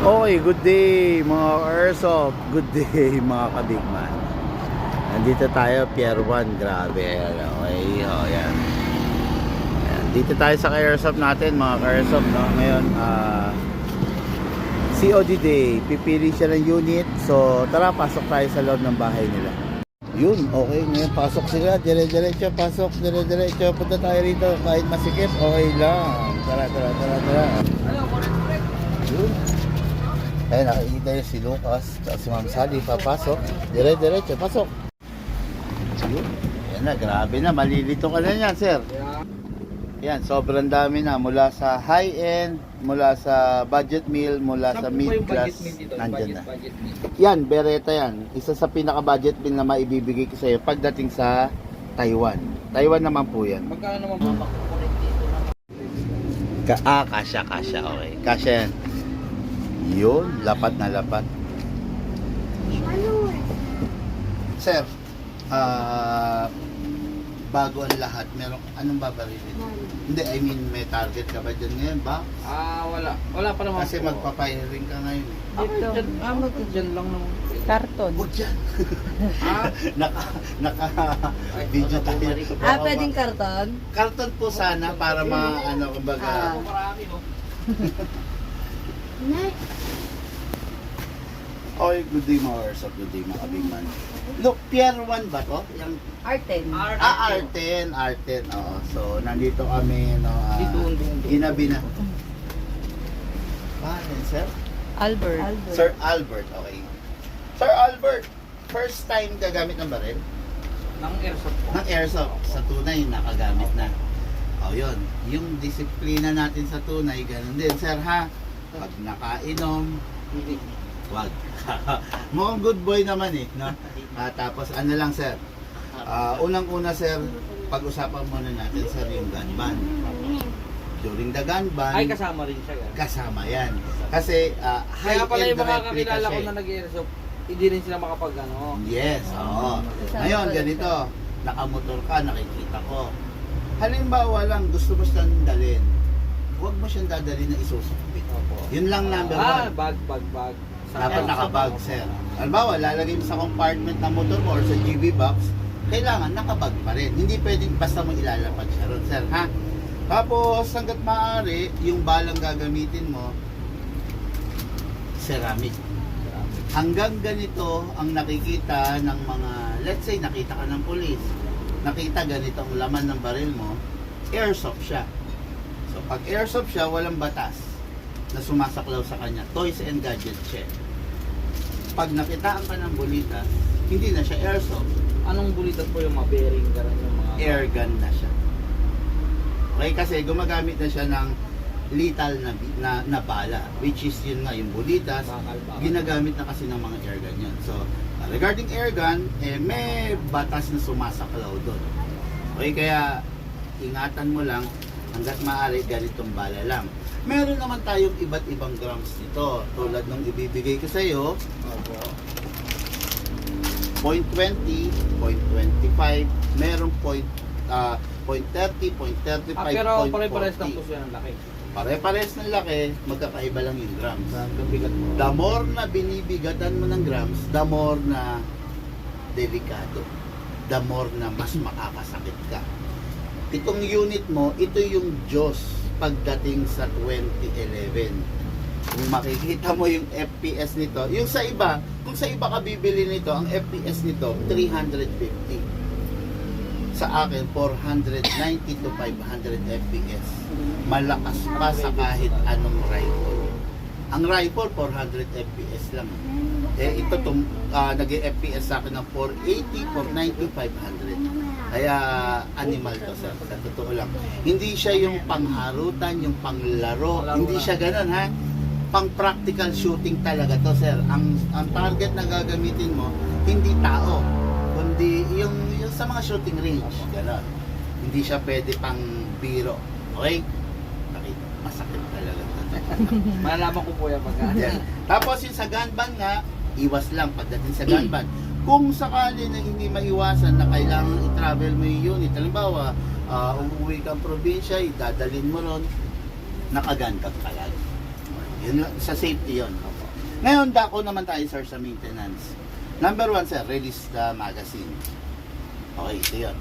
Okay, good day mga ka-airsoft. Good day mga kabigman. Nandito tayo, Pier 1. Grabe. Okay, yan. Ayan. Dito tayo sa ka-airsoft natin mga ka-airsoft. No? Ngayon, COD day. Pipili siya ng unit. So, tara, pasok tayo sa loob ng bahay nila. Yun, okay. Ngayon, pasok sila. Dire-diretso, pasok. Dire-diretso. Punta tayo rito. Kahit masikip, okay lang. Tara. Yun. Ayun, nakikita yun si Lucas at si Ma'am Sally papasok. Dire-diretso, pasok. Yun. Yan na, grabe na. Malilito ka na yan, sir. Yan, sobrang dami na. Mula sa high-end, mula sa budget meal, mula sa mid-class. Nandyan na. Yan, Beretta yan. Isa sa pinaka-budget meal na maibibigay ko sa iyo pagdating sa Taiwan. Taiwan naman po yan. Magkano naman mapakukulit dito na? Kasya. Okay. Kasya yan. Yun, lapat na lapat. Sir, bago ang lahat, anong babarilin? Hindi, I mean, may target ka ba dyan ngayon ba? Wala. Wala pa naman. Kasi magpapiring ka ngayon. Dito. Dyan lang naman. Karton. Huwag dyan. Naka-video tayo. Pwedeng karton? Karton po sana para kumbaga. Marami, no? Okay, good day mga airsoft, good day mga kabigman. Look, Pier 1 ba to? Yung Arten. R10. Oo. So, nandito kami, no, Doon. ginabi na. Sir? Albert. Sir Albert, okay. Sir Albert, first time gagamit ng baril? Ng airsoft po. Ng airsoft. Sa tunay, nakagamit na. O, yun. Yung disiplina natin sa tunay, ganun din, sir, ha? Pag nakainom, Hindi. wag. Mukhang good boy naman eh, no? Tapos ano lang, sir, unang-una, sir, pag-usapan muna natin, sir, yung gun ban. During the gun ban, Ay, kasama rin siya. kasama yan. Kasi Kaya pala high-end yung mga replica kakilala ko siya. na nag-airsoft, hindi rin sila makapag Yes, oo. Ngayon, ganito, nakamotor ka, nakikita ko. Halimbawa lang, gusto mo siyang dalhin. Huwag mo siyang dadalhin na isusukbit. Yun lang number one. Bag. Dapat nakabag, sir. Halimbawa, lalagay mo sa compartment ng motor mo or sa GB box, kailangan nakabag pa rin. Hindi pwedeng basta mo ilalapag siya ron, sir, ha? Tapos, hanggat maaari, yung balang gagamitin mo, ceramic. Hanggang ganito ang nakikita ng mga, let's say, nakita ka ng pulis, nakita ganito ang laman ng baril mo, airsoft siya. So, pag airsoft siya, walang batas na sumasaklaw sa kanya. Toys and gadgets siya. Pag nakitaan ka ng bulitas, hindi na siya airsoft. Anong bulitas po yung mga bearing, gano'n yung mga... Air gun na siya. Okay, kasi gumagamit na siya ng lethal na bala, which is yun nga, yung bulitas, Bakal. ginagamit na kasi ng mga air gun yun. So, regarding air gun, may batas na sumasaklaw doon. Okay, kaya ingatan mo lang hanggat maaari ganitong bala lang. Meron naman tayong iba't ibang grams nito. Tulad nung ibibigay ko sa iyo, 0.20, 0.25, meron 0.30, 0.35, pero pare-pares lang po 0.40. siya ng laki. Pare-pares ng laki, magkakaiba lang yung grams. Kabigat mo. The more na binibigatan mo ng grams, the more na delikado. The more na mas makakasakit ka. Itong unit mo, ito yung Diyos pagdating sa 2011. Kung makikita mo yung FPS nito, yung sa iba, kung sa iba ka bibili nito, ang FPS nito, 350. Sa akin, 490 to 500 FPS. Malakas pa sa kahit anong rifle. Ang rifle, 400 FPS lang. Ito, nag-FPS sa akin ng 480, 490, 500. Kaya animal to, sir. Sa totoo lang. Hindi siya yung pangharutan, yung panglaro. Hindi siya ganun, ha? Pang practical shooting talaga to, sir. Ang target na gagamitin mo, hindi tao, kundi yung sa mga shooting range. Ganun. Hindi siya pwede pang biro. Okay? Masakit talaga. Malalaman ko po yan Yan. Tapos yung sa gun ban nga, iwas lang pagdating sa gun ban. Kung sakali na hindi maiwasan na kailangan i-travel mo yung unit, halimbawa, umuwi kang probinsya, idadalin mo ron, nakagan ka palagi. Yun, sa safety yun. Ngayon, dako naman tayo, sir, sa maintenance. Number 1, sir, release the magazine. Okay, ito yun.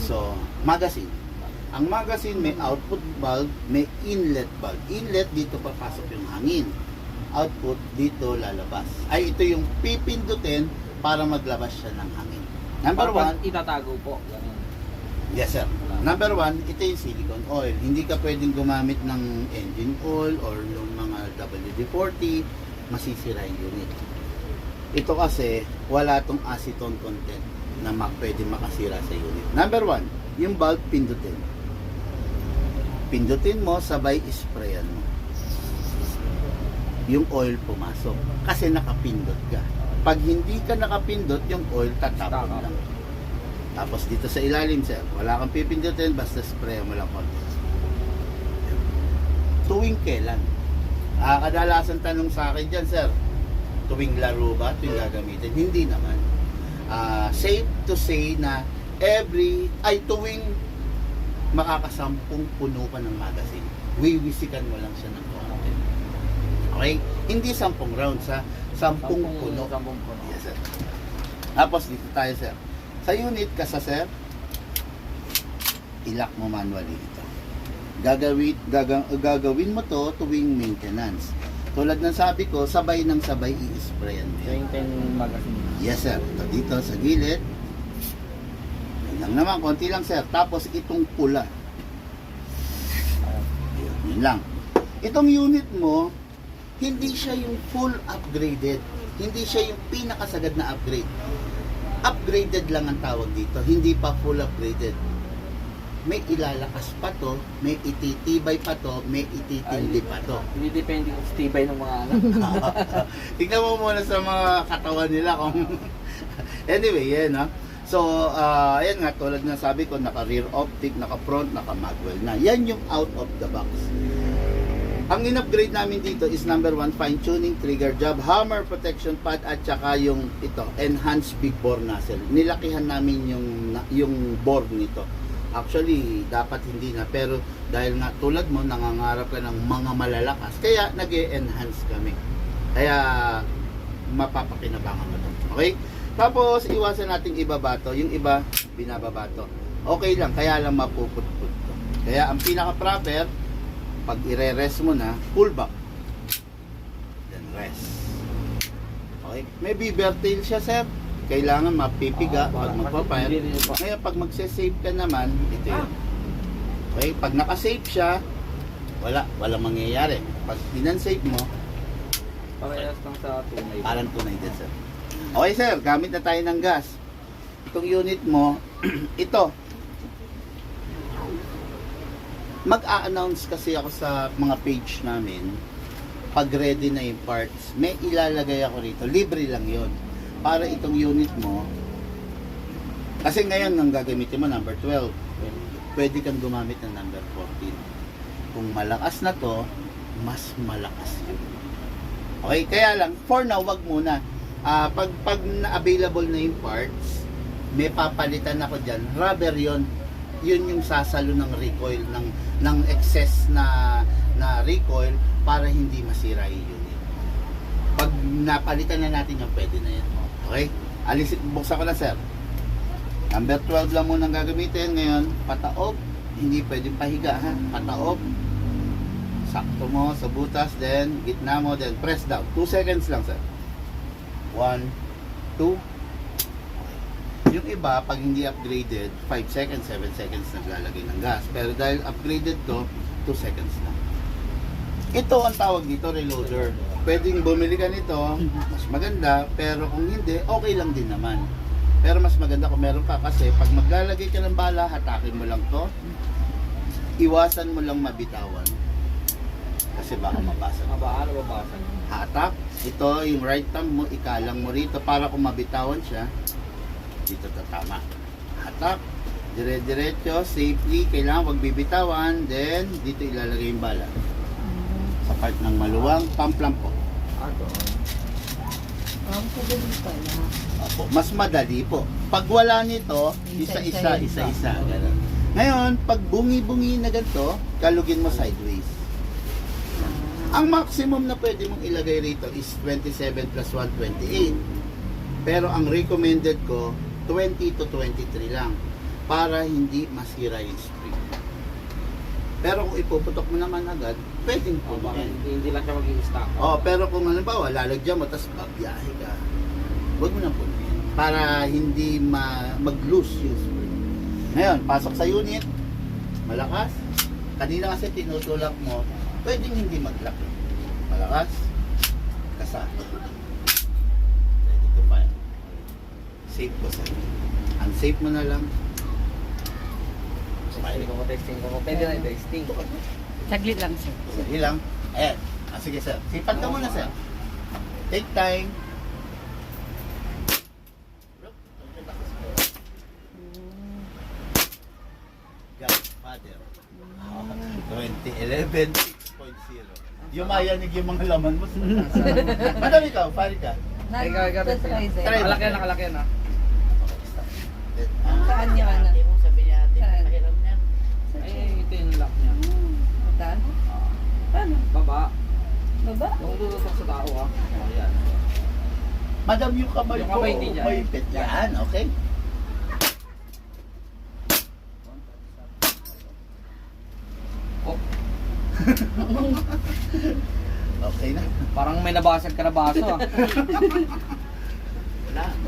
So, magazine. Ang magazine may output valve, may inlet valve. Inlet, dito papasok yung hangin. Output, dito lalabas. Ay, ito yung pipindutin para maglabas siya ng hangin. Number Parang 1, itatago po. Ganun. yes sir. Number 1, ito yung silicone oil. Hindi ka pwedeng gumamit ng engine oil or yung mga WD-40, masisira yung unit. Ito kasi, wala tong acetone content na pwede makasira sa unit. Number 1, yung valve pindutin. Pindutin mo, sabay sprayan mo. Yung oil pumasok. Kasi nakapindot ka. Pag hindi ka nakapindot, yung oil tatapon Tama. lang. Tapos dito sa ilalim, sir, wala kang pipindutin, basta spray mo lang konti. Tuwing kailan? Kadalasan tanong sa akin dyan, sir, tuwing laro ba? Tuwing gagamitin? Hindi naman. Safe to say na tuwing makakasampung puno ka ng magazine, wiwisikan mo lang siya ng konti. Okay? Hindi 10 rounds, ha? 10 puno. 10 puno. Yes, sir. Tapos dito tayo, sir. Sa unit ka sa sir, ilak mo manually ito. Gagawin mo to tuwing maintenance. Tulad ng sabi ko, sabay ng sabay i-sprayan mo yan. 20 magazine. Yes sir. Ito dito sa gilid. Yan lang naman, konti lang sir. Tapos itong pula. Yun lang. Itong unit mo, hindi siya yung full upgraded. Hindi siya yung pinakasagad na upgrade. Upgraded lang ang tawag dito, hindi pa full upgraded. May ilalakas pa to, may ititibay pa to, may ititindi pa to. Hindi depende kung tibay ng mga anak. Tingnan mo muna sa mga katawan nila kung anyway, yan ha. So, ayan nga, tulad na sabi ko, naka rear optic, naka front, naka magwell na. Yan yung out of the box. Ang in-upgrade namin dito is number 1, fine-tuning trigger job, hammer protection pad, at saka yung ito, enhanced big bore nozzle. Nilakihan namin yung bore nito. Actually, dapat hindi na, pero dahil nga tulad mo, nangangarap ka ng mga malalakas, kaya nag-enhance kami. Kaya, mapapakinabangan mo to. Okay? Tapos, iwasan nating ibaba to. Yung iba, binababa to. Okay lang, kaya lang mapuputput to. Kaya, ang pinaka-proper, pag i-rest mo na, pull back. Then rest. Okay? May beaver tail siya, sir. Kailangan mapipiga pag magpapire. Ngayon, pag magse-save ka naman, ito yun. Okay? Pag naka-save siya, walang mangyayari. Pag in-save mo, Parehas lang sa tunay. parang tunay din, sir. Okay, sir. Gamit na tayo ng gas. Itong unit mo, ito. Mag-a-announce kasi ako sa mga page namin pag ready na yung parts. May ilalagay ako rito. Libre lang yon. Para itong unit mo, kasi ngayon ang gagamitin mo number 12. Pwede kang gumamit ng number 14. Kung malakas na to, mas malakas yun. Okay, kaya lang, for now, wag muna. Pag na-available na yung parts, may papalitan ako dyan. Rubber yon. Yun yung sasalo ng recoil, ng excess na recoil para hindi masira yung unit. Pag napalitan na natin yung pwede na yan. Okay? Buksan ko na, sir. Number 12 lang muna gagamitin. Ngayon, pataob. Hindi pwedeng pahiga, ha? Pataob. Sakto mo sa butas, then gitna mo, then press down. 2 seconds lang, sir. 1, 2. Yung iba, pag hindi upgraded, 5 seconds, 7 seconds naglalagay ng gas. Pero dahil upgraded to, 2 seconds lang. Ito ang tawag dito, reloader. Pwedeng bumili ka nito, mas maganda, pero kung hindi, okay lang din naman. Pero mas maganda kung meron ka kasi pag maglalagay ka ng bala, hatakin mo lang to. Iwasan mo lang mabitawan. Kasi baka mabasa. Ano babasa? Hatak. Ito, yung right thumb mo, ikalang mo rito para kung mabitawan siya, dito tatama. Hatak. Dire-diretso, safely, kailangan wag bibitawan, then dito ilalagay yung bala. Sa part ng maluwang, pump lang po. Ang kadali pala. Opo, mas madali po. Pag wala nito, isa-isa. Ganun. Ngayon, pag bungi-bungi na ganito, kalugin mo sideways. Ang maximum na pwede mong ilagay rito is 27 plus 128. Pero ang recommended ko, 20 to 23 lang. Para hindi masira yung spring. Pero kung ipuputok mo naman agad, pwedeng Oh, baka punuin. hindi lang siya mag-i-stack. Oh, pero kung halimbawa, lalagyan mo, tapos babiyahe ka, huwag mo na punuin. Para hindi mag-loose yung spring. Ngayon, pasok sa unit, malakas. Kanina kasi tinutulak mo, pwedeng hindi mag-lock. Malakas, kasa. Ready to fire. Safe ko sa unsafe mo na lang. Testing ko. Pwede na yung testing. Saglit lang, sir. Sige lang. Ayan. Sige sir. Sipat ka muna sir. Take time. Godfather. 2011 6.0. Yumayanig yung mga laman mo. Madam ikaw, pari ka. Ikaw, Test Try. Nakalaki na. Saan niya na? Saan? Ay, ito yung lock niya. Ito? Paano? Baba. Baba? Yung tututok sa tao ah. Ayan. Madam, yung kamay Yung ko, kamay hindi dyan. may pit yan, okay? Oh, Okay na. parang may nabasag ka na baso ah.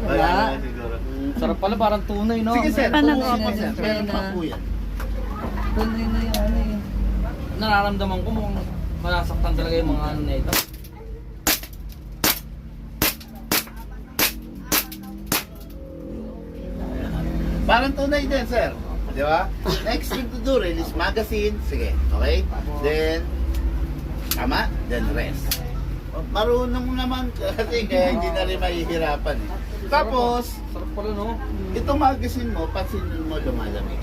Wala na siguro. Sarap pala, parang tunay no? Sige sir, Parang kung ano, ako sir, sir, meron na- pa po yan. Tuloy na yung ano eh. Nararamdaman ko mukhang masasaktan talaga yung mga ano na ito. Parang tunay din, sir. Di ba? Next thing to do, release magazine. Sige, okay? Then, tama? Then rest. Marunong naman kasi kaya hindi na rin mahihirapan eh. Tapos, Sarap pala no? itong magazine mo, pansinin mo lumalamig.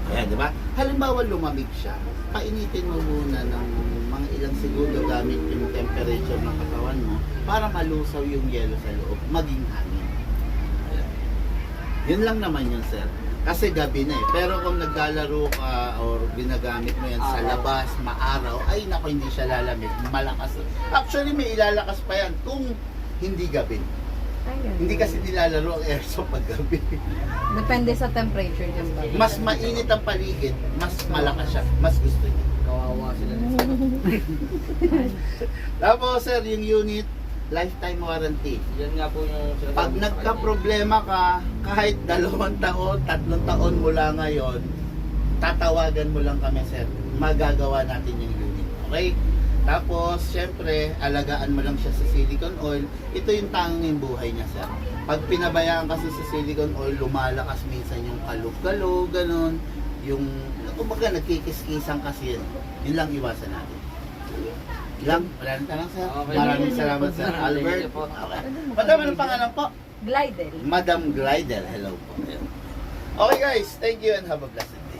Ayan, di ba? Halimbawa lumamig siya, painitin mo muna ng mga ilang segundo gamit yung temperature ng katawan mo para malusaw yung yelo sa loob, maging hangin. Ayan. Yun lang naman yun, sir. Kasi gabi na eh. Pero kung naglalaro ka or ginagamit mo yan sa labas, maaraw, ay nako, hindi siya lalamig. Malakas. Actually, may ilalakas pa yan kung hindi gabi. Hindi kasi nilalaro ang airsoft pag gabi. Depende sa temperature dyan ba? Mas mainit ang paligid, mas malakas siya, mas gusto niya. Kawawa sila nito. Tapos sir, yung unit, lifetime warranty. Yan nga po yung sinasabi Pag ko sa nagka-problema ka, kahit 2 taon, 3 taon mula ngayon, tatawagan mo lang kami sir. Magagawa natin yung unit. Okay? Tapos, syempre, alagaan mo lang siya sa silicone oil. Ito yung tanging buhay niya, sir. Pag pinabayaan kasi sa silicone oil, lumalakas minsan yung kalog-kalog, ganun. Yung, kumbaga, nagkikis-kisan kasi yun. Yun lang iwasan natin. Lang, wala na tanong, sir. Okay. Maraming salamat, sir. Albert. Thank you po. Okay. Madam, anong pangalan po? Glidel. Madam Glidel. Hello po. Ayun. Okay, guys. Thank you and have a blessed day.